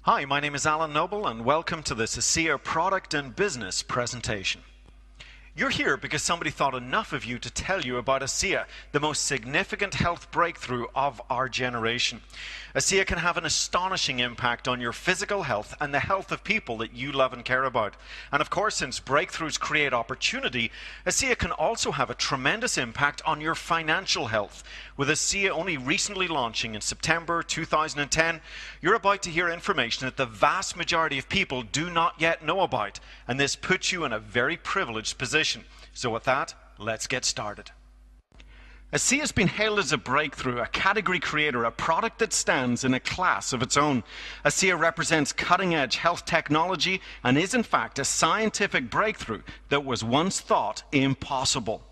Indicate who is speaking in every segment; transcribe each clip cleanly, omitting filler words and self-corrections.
Speaker 1: Hi, my name is Alan Noble and welcome to this ASEA product and business presentation. You're here because somebody thought enough of you to tell you about ASEA, the most significant health breakthrough of our generation. ASEA can have an astonishing impact on your physical health and the health of people that you love and care about. And of course, since breakthroughs create opportunity, ASEA can also have a tremendous impact on your financial health. With ASEA only recently launching in September 2010, you're about to hear information that the vast majority of people do not yet know about, and this puts you in a very privileged position. So with that, let's get started. ASEA has been hailed as a breakthrough, a category creator, a product that stands in a class of its own. ASEA represents cutting-edge health technology and is in fact a scientific breakthrough that was once thought impossible.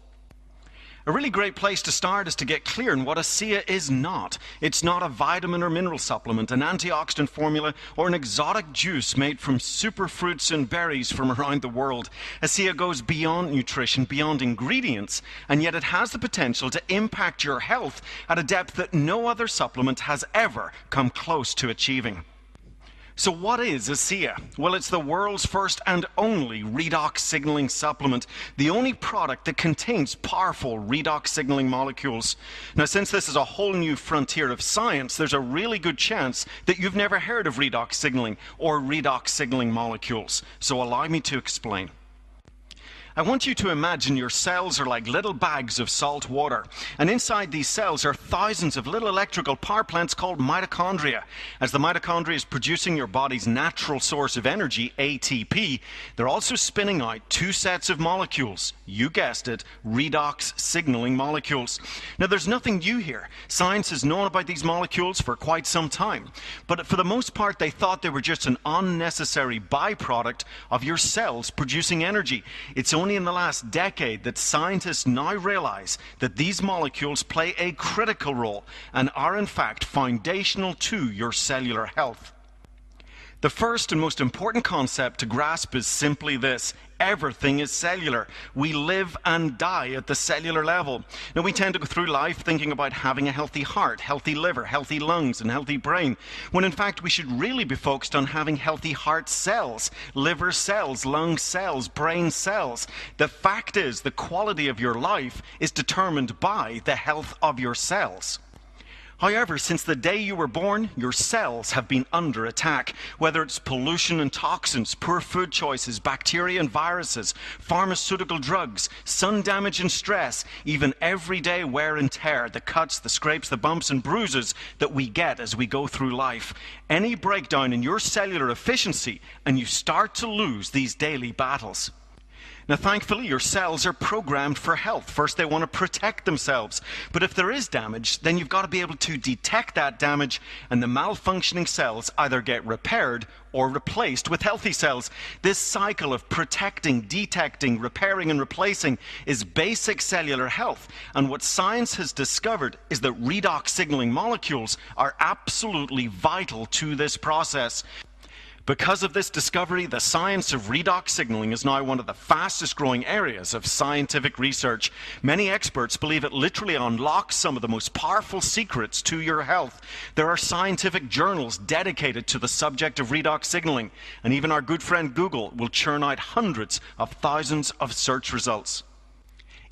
Speaker 1: A really great place to start is to get clear on what ASEA is not. It's not a vitamin or mineral supplement, an antioxidant formula, or an exotic juice made from superfruits and berries from around the world. ASEA goes beyond nutrition, beyond ingredients, and yet it has the potential to impact your health at a depth that no other supplement has ever come close to achieving. So what is ASEA? Well, it's the world's first and only redox signaling supplement, the only product that contains powerful redox signaling molecules. Now, since this is a whole new frontier of science, there's a really good chance that you've never heard of redox signaling or redox signaling molecules. So allow me to explain. I want you to imagine your cells are like little bags of salt water, and inside these cells are thousands of little electrical power plants called mitochondria. As the mitochondria is producing your body's natural source of energy, ATP, they're also spinning out two sets of molecules. You guessed it, redox signaling molecules. Now, there's nothing new here. Science has known about these molecules for quite some time, but for the most part, they thought they were just an unnecessary byproduct of your cells producing energy. It's only in the last decade that scientists now realize that these molecules play a critical role and are in fact foundational to your cellular health. The first and most important concept to grasp is simply this: everything is cellular. We live and die at the cellular level. Now, we tend to go through life thinking about having a healthy heart, healthy liver, healthy lungs, and healthy brain, when in fact we should really be focused on having healthy heart cells, liver cells, lung cells, brain cells. The fact is, the quality of your life is determined by the health of your cells. However, since the day you were born, your cells have been under attack. Whether it's pollution and toxins, poor food choices, bacteria and viruses, pharmaceutical drugs, sun damage and stress, even everyday wear and tear, the cuts, the scrapes, the bumps and bruises that we get as we go through life. Any breakdown in your cellular efficiency, and you start to lose these daily battles. Now, thankfully, your cells are programmed for health. First, they want to protect themselves. But if there is damage, then you've got to be able to detect that damage, and the malfunctioning cells either get repaired or replaced with healthy cells. This cycle of protecting, detecting, repairing, and replacing is basic cellular health. And what science has discovered is that redox signaling molecules are absolutely vital to this process. Because of this discovery, the science of redox signaling is now one of the fastest growing areas of scientific research. Many experts believe it literally unlocks some of the most powerful secrets to your health. There are scientific journals dedicated to the subject of redox signaling, and even our good friend Google will churn out hundreds of thousands of search results.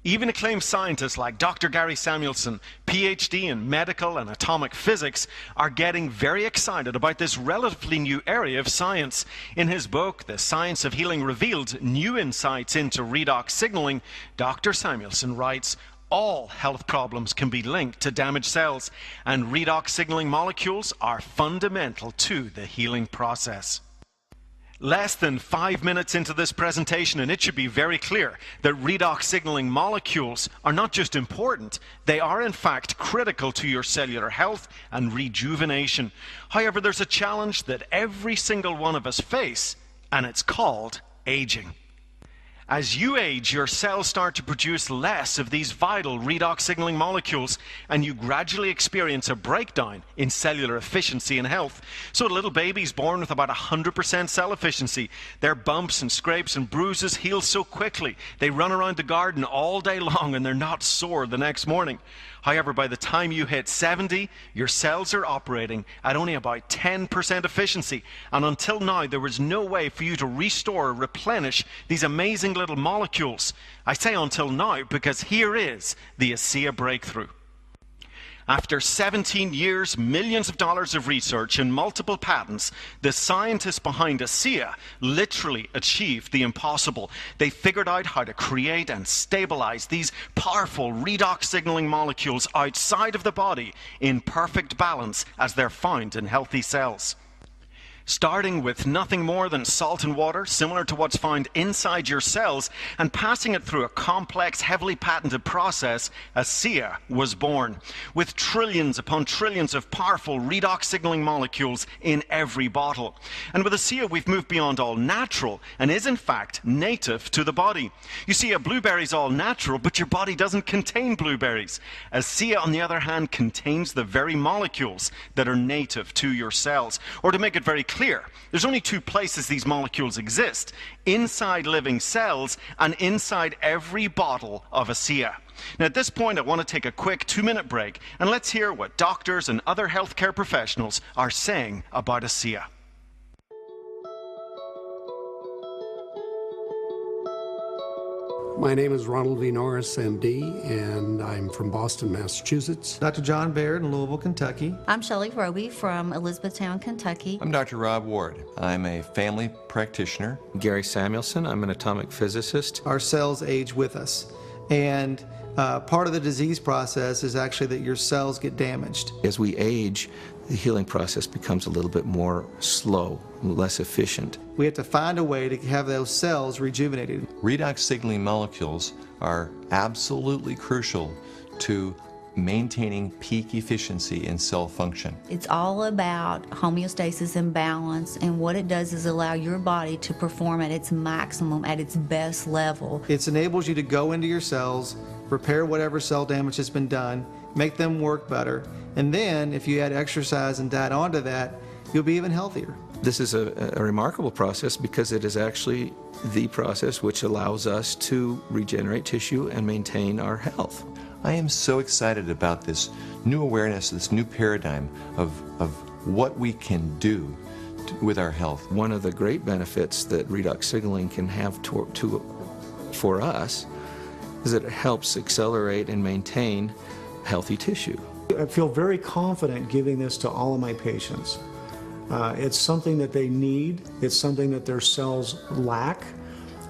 Speaker 1: Even acclaimed scientists like Dr. Gary Samuelson, PhD in medical and atomic physics, are getting very excited about this relatively new area of science. In his book, The Science of Healing Revealed: New Insights into Redox Signaling, Dr. Samuelson writes, all health problems can be linked to damaged cells, and redox signaling molecules are fundamental to the healing process. Less than 5 minutes into this presentation, and it should be very clear that redox signaling molecules are not just important, they are in fact critical to your cellular health and rejuvenation. However, there's a challenge that every single one of us face, and it's called aging. As you age, your cells start to produce less of these vital redox signaling molecules, and you gradually experience a breakdown in cellular efficiency and health. So a little baby's born with about 100% cell efficiency. Their bumps and scrapes and bruises heal so quickly. They run around the garden all day long and they're not sore the next morning. However, by the time you hit 70, your cells are operating at only about 10% efficiency. And until now, there was no way for you to restore or replenish these amazing little molecules. I say until now because here is the ASEA breakthrough. After 17 years, millions of dollars of research, and multiple patents, the scientists behind ASEA literally achieved the impossible. They figured out how to create and stabilize these powerful redox signaling molecules outside of the body in perfect balance as they're found in healthy cells. Starting with nothing more than salt and water, similar to what's found inside your cells, and passing it through a complex, heavily patented process, ASEA was born, with trillions upon trillions of powerful redox signaling molecules in every bottle. And with ASEA, we've moved beyond all natural, and is in fact native to the body. You see, a blueberry's all natural, but your body doesn't contain blueberries. ASEA, on the other hand, contains the very molecules that are native to your cells. Or to make it very clear, there's only two places these molecules exist: inside living cells and inside every bottle of ASEA. Now at this point, I want to take a quick 2-minute break, and let's hear what doctors and other healthcare professionals are saying about ASEA.
Speaker 2: My name is Ronald V. Norris, MD, and I'm from Boston, Massachusetts.
Speaker 3: Dr. John Baird in Louisville, Kentucky.
Speaker 4: I'm Shelley Roby from Elizabethtown, Kentucky.
Speaker 5: I'm Dr. Rob Ward. I'm a family practitioner.
Speaker 6: Gary Samuelson. I'm an atomic physicist.
Speaker 3: Our cells age with us, and part of the disease process is actually that your cells get damaged.
Speaker 6: As we age, the healing process becomes a little bit more slow, less efficient.
Speaker 3: We have to find a way to have those cells rejuvenated.
Speaker 5: Redox signaling molecules are absolutely crucial to maintaining peak efficiency in cell function.
Speaker 4: It's all about homeostasis and balance, and what it does is allow your body to perform at its maximum, at its best level.
Speaker 3: It enables you to go into your cells, repair whatever cell damage has been done, make them work better, and then if you add exercise and diet onto that, you'll be even healthier.
Speaker 6: This is a remarkable process because it is actually the process which allows us to regenerate tissue and maintain our health.
Speaker 5: I am so excited about this new awareness, this new paradigm of what we can do with our health.
Speaker 6: One of the great benefits that redox signaling can have for us is that it helps accelerate and maintain healthy tissue.
Speaker 2: I feel very confident giving this to all of my patients. It's something that they need, it's something that their cells lack,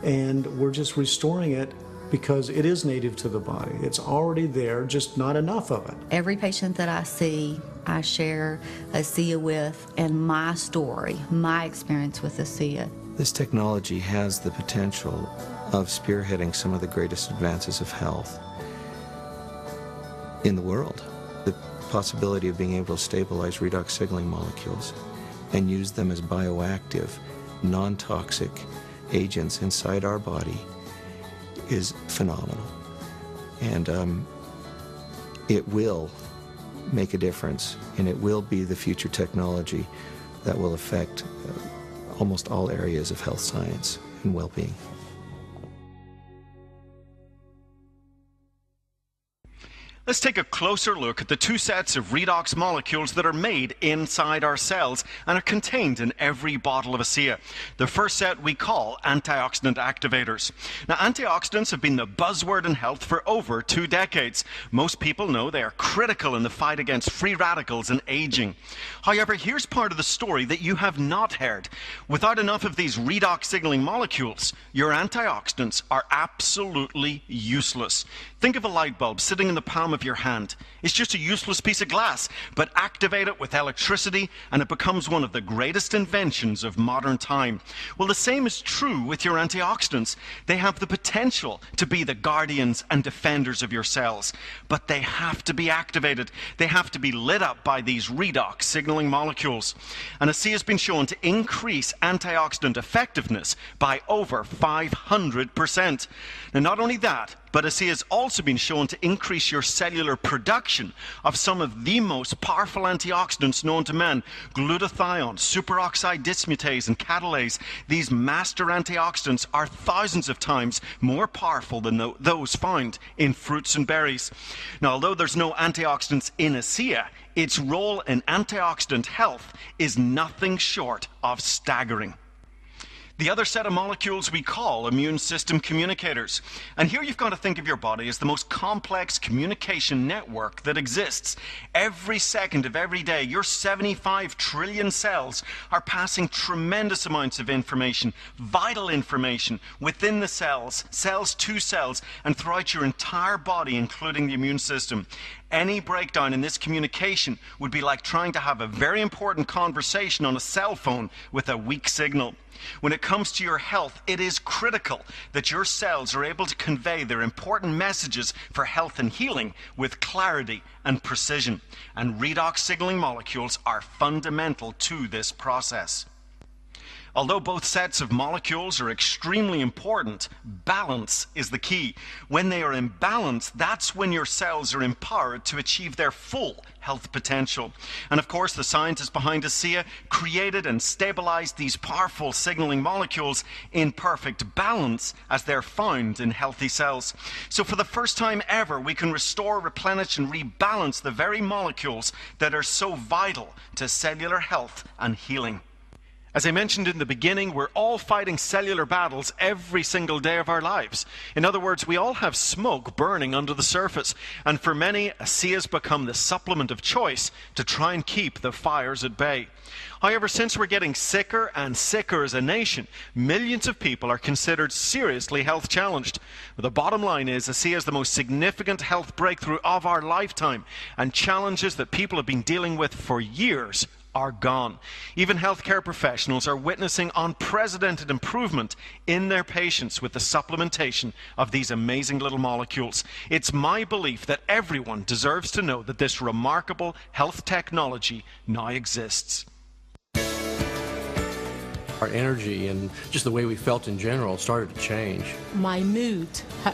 Speaker 2: and we're just restoring it because it is native to the body. It's already there, just not enough of it.
Speaker 4: Every patient that I see, I share ASEA with, and my story, my experience with ASEA.
Speaker 6: This technology has the potential of spearheading some of the greatest advances of health in the world. The possibility of being able to stabilize redox signaling molecules and use them as bioactive, non-toxic agents inside our body is phenomenal. And it will make a difference, and it will be the future technology that will affect almost all areas of health science and well-being.
Speaker 1: Let's take a closer look at the two sets of redox molecules that are made inside our cells and are contained in every bottle of ASEA. The first set we call antioxidant activators. Now, antioxidants have been the buzzword in health for over 2 decades. Most people know they are critical in the fight against free radicals and aging. However, here's part of the story that you have not heard. Without enough of these redox signaling molecules, your antioxidants are absolutely useless. Think of a light bulb sitting in the palm palm of your hand. It's just a useless piece of glass, but activate it with electricity and it becomes one of the greatest inventions of modern time. Well, the same is true with your antioxidants. They have the potential to be the guardians and defenders of your cells, but they have to be activated. They have to be lit up by these redox signaling molecules. And ASEA has been shown to increase antioxidant effectiveness by over 500%. Now, not only that, but ASEA has also been shown to increase your cellular production of some of the most powerful antioxidants known to man: glutathione, superoxide dismutase, and catalase. These master antioxidants are thousands of times more powerful than those found in fruits and berries. Now, although there's no antioxidants in ASEA, its role in antioxidant health is nothing short of staggering. The other set of molecules we call immune system communicators. And here you've got to think of your body as the most complex communication network that exists. Every second of every day, your 75 trillion cells are passing tremendous amounts of information, vital information, within the cells, cells to cells, and throughout your entire body, including the immune system. Any breakdown in this communication would be like trying to have a very important conversation on a cell phone with a weak signal. When it comes to your health, it is critical that your cells are able to convey their important messages for health and healing with clarity and precision. And redox signaling molecules are fundamental to this process. Although both sets of molecules are extremely important, balance is the key. When they are in balance, that's when your cells are empowered to achieve their full health potential. And of course, the scientists behind ASEA created and stabilized these powerful signaling molecules in perfect balance as they're found in healthy cells. So for the first time ever, we can restore, replenish, and rebalance the very molecules that are so vital to cellular health and healing. As I mentioned in the beginning, we're all fighting cellular battles every single day of our lives. In other words, we all have smoke burning under the surface. And for many, ASEA has become the supplement of choice to try and keep the fires at bay. However, since we're getting sicker and sicker as a nation, millions of people are considered seriously health challenged. But the bottom line is ASEA is the most significant health breakthrough of our lifetime, and challenges that people have been dealing with for years are gone. Even healthcare professionals are witnessing unprecedented improvement in their patients with the supplementation of these amazing little molecules. It's my belief that everyone deserves to know that this remarkable health technology now exists.
Speaker 7: Our energy and just the way we felt in general started to change.
Speaker 8: My mood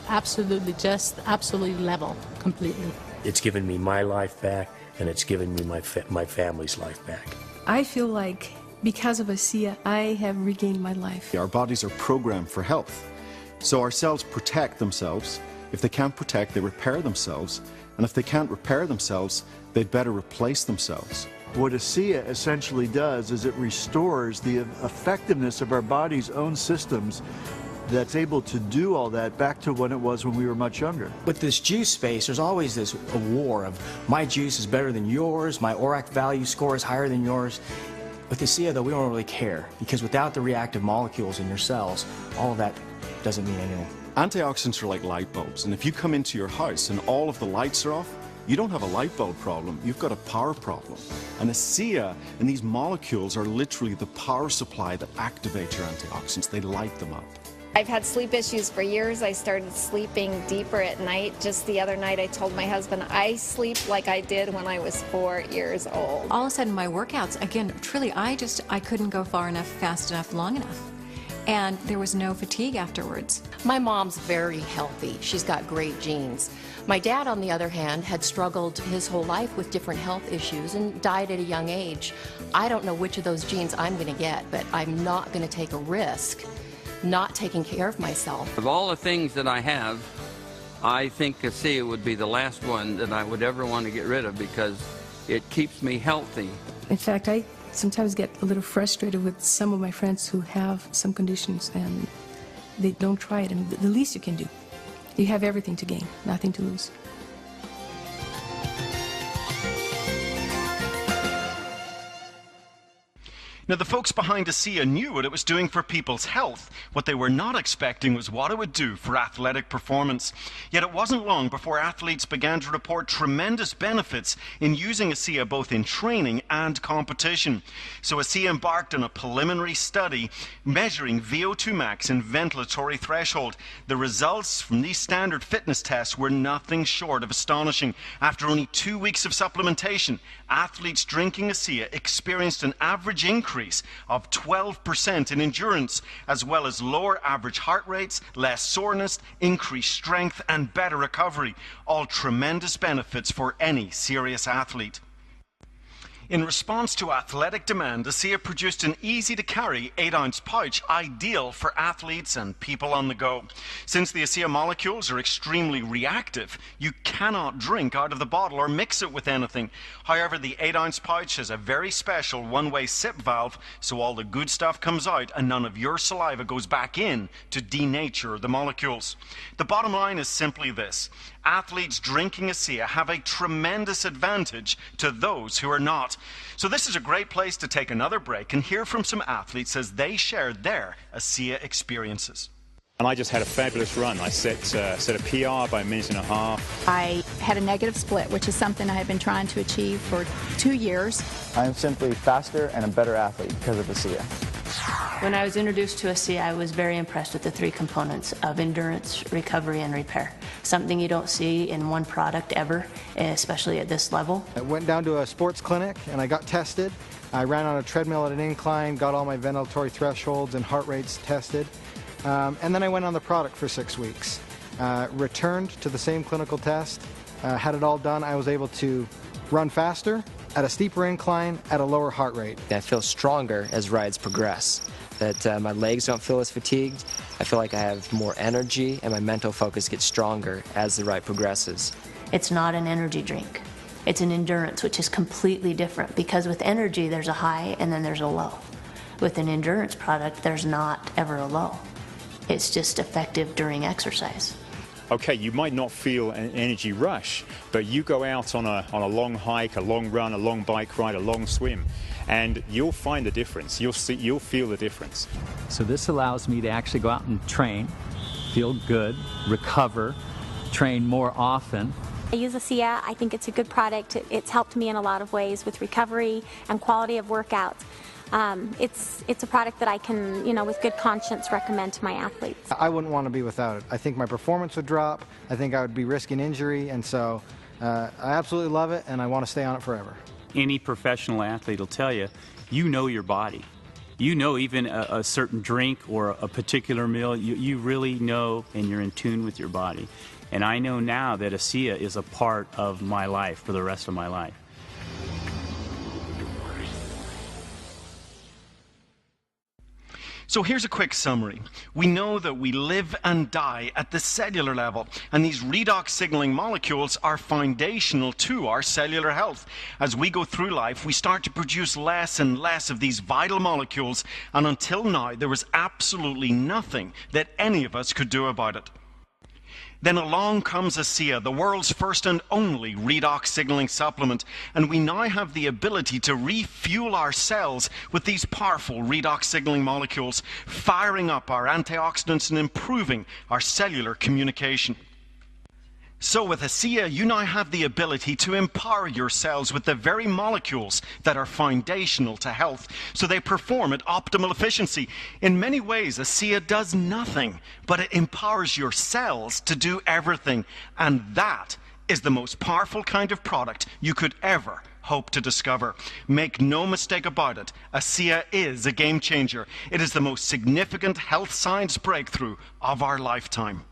Speaker 8: absolutely level completely.
Speaker 9: It's given me my life back, and it's given me my family's life back.
Speaker 10: I feel like because of ASEA, I have regained my life.
Speaker 11: Our bodies are programmed for health. So our cells protect themselves. If they can't protect, they repair themselves. And if they can't repair themselves, they'd better replace themselves.
Speaker 12: What ASEA essentially does is it restores the effectiveness of our body's own systems that's able to do all that back to when it was when we were much younger.
Speaker 13: With this juice space, there's always this a war of my juice is better than yours, my ORAC value score is higher than yours. With ASEA, though, we don't really care, because without the reactive molecules in your cells, all of that doesn't mean anything.
Speaker 11: Antioxidants are like light bulbs, and if you come into your house and all of the lights are off, you don't have a light bulb problem, you've got a power problem. And ASEA and these molecules are literally the power supply that activate your antioxidants. They light them up.
Speaker 14: I've had sleep issues for years. I started sleeping deeper at night. Just the other night I told my husband I sleep like I did when I was 4 years old.
Speaker 15: All of a sudden my workouts, again, truly I couldn't go far enough, fast enough, long enough. And there was no fatigue afterwards.
Speaker 16: My mom's very healthy. She's got great genes. My dad, on the other hand, had struggled his whole life with different health issues and died at a young age. I don't know which of those genes I'm going to get, but I'm not going to take a risk not taking care of myself.
Speaker 17: Of all the things that I have, I think ASEA would be the last one that I would ever want to get rid of, because it keeps me healthy.
Speaker 10: In fact, I sometimes get a little frustrated with some of my friends who have some conditions and they don't try it. And the least you can do, you have everything to gain, nothing to lose.
Speaker 1: Now, the folks behind ASEA knew what it was doing for people's health. What they were not expecting was what it would do for athletic performance. Yet it wasn't long before athletes began to report tremendous benefits in using ASEA both in training and competition. So ASEA embarked on a preliminary study measuring VO2 max and ventilatory threshold. The results from these standard fitness tests were nothing short of astonishing. After only 2 weeks of supplementation, athletes drinking ASEA experienced an average increase of 12% in endurance, as well as lower average heart rates, less soreness, increased strength, and better recovery. All tremendous benefits for any serious athlete. In response to athletic demand, ASEA produced an easy-to-carry 8-ounce pouch ideal for athletes and people on the go. Since the ASEA molecules are extremely reactive, you cannot drink out of the bottle or mix it with anything. However, the 8-ounce pouch has a very special one-way sip valve, so all the good stuff comes out and none of your saliva goes back in to denature the molecules. The bottom line is simply this: athletes drinking ASEA have a tremendous advantage to those who are not. So this is a great place to take another break and hear from some athletes as they share their ASEA experiences.
Speaker 18: And I just had a fabulous run. I set a PR by a minute and a half.
Speaker 19: I had a negative split, which is something I had been trying to achieve for 2 years.
Speaker 20: I am simply faster and a better athlete because of ASEA.
Speaker 21: When I was introduced to ASEA, I was very impressed with the 3 components of endurance, recovery, and repair. Something you don't see in one product ever, especially at this level.
Speaker 3: I went down to a sports clinic and I got tested. I ran on a treadmill at an incline, got all my ventilatory thresholds and heart rates tested. And then I went on the product for 6 weeks. Returned to the same clinical test, had it all done. I was able to run faster, at a steeper incline, at a lower heart rate.
Speaker 13: I feel stronger as rides progress, that my legs don't feel as fatigued. I feel like I have more energy and my mental focus gets stronger as the ride progresses.
Speaker 21: It's not an energy drink. It's an endurance, which is completely different, because with energy there's a high and then there's a low. With an endurance product, there's not ever a low. It's just effective during exercise.
Speaker 18: Okay, you might not feel an energy rush, but you go out on a long hike, a long run, a long bike ride, a long swim, and you'll find the difference. You'll feel the difference.
Speaker 22: So this allows me to actually go out and train, feel good, recover, train more often.
Speaker 23: I use ASEA. I think it's a good product. It's helped me in a lot of ways with recovery and quality of workouts. It's a product that I can, with good conscience recommend to my athletes.
Speaker 3: I wouldn't want to be without it. I think my performance would drop. I think I would be risking injury, and so I absolutely love it, and I want to stay on it forever.
Speaker 24: Any professional athlete will tell you, you know your body. You know even a certain drink or a particular meal, you really know and you're in tune with your body. And I know now that ASEA is a part of my life for the rest of my life.
Speaker 1: So here's a quick summary. We know that we live and die at the cellular level, and these redox signaling molecules are foundational to our cellular health. As we go through life, we start to produce less and less of these vital molecules, and until now, there was absolutely nothing that any of us could do about it. Then along comes ASEA, the world's first and only redox signaling supplement, and we now have the ability to refuel our cells with these powerful redox signaling molecules, firing up our antioxidants and improving our cellular communication. So with ASEA, you now have the ability to empower your cells with the very molecules that are foundational to health, so they perform at optimal efficiency. In many ways, ASEA does nothing, but it empowers your cells to do everything, and that is the most powerful kind of product you could ever hope to discover. Make no mistake about it, ASEA is a game changer. It is the most significant health science breakthrough of our lifetime.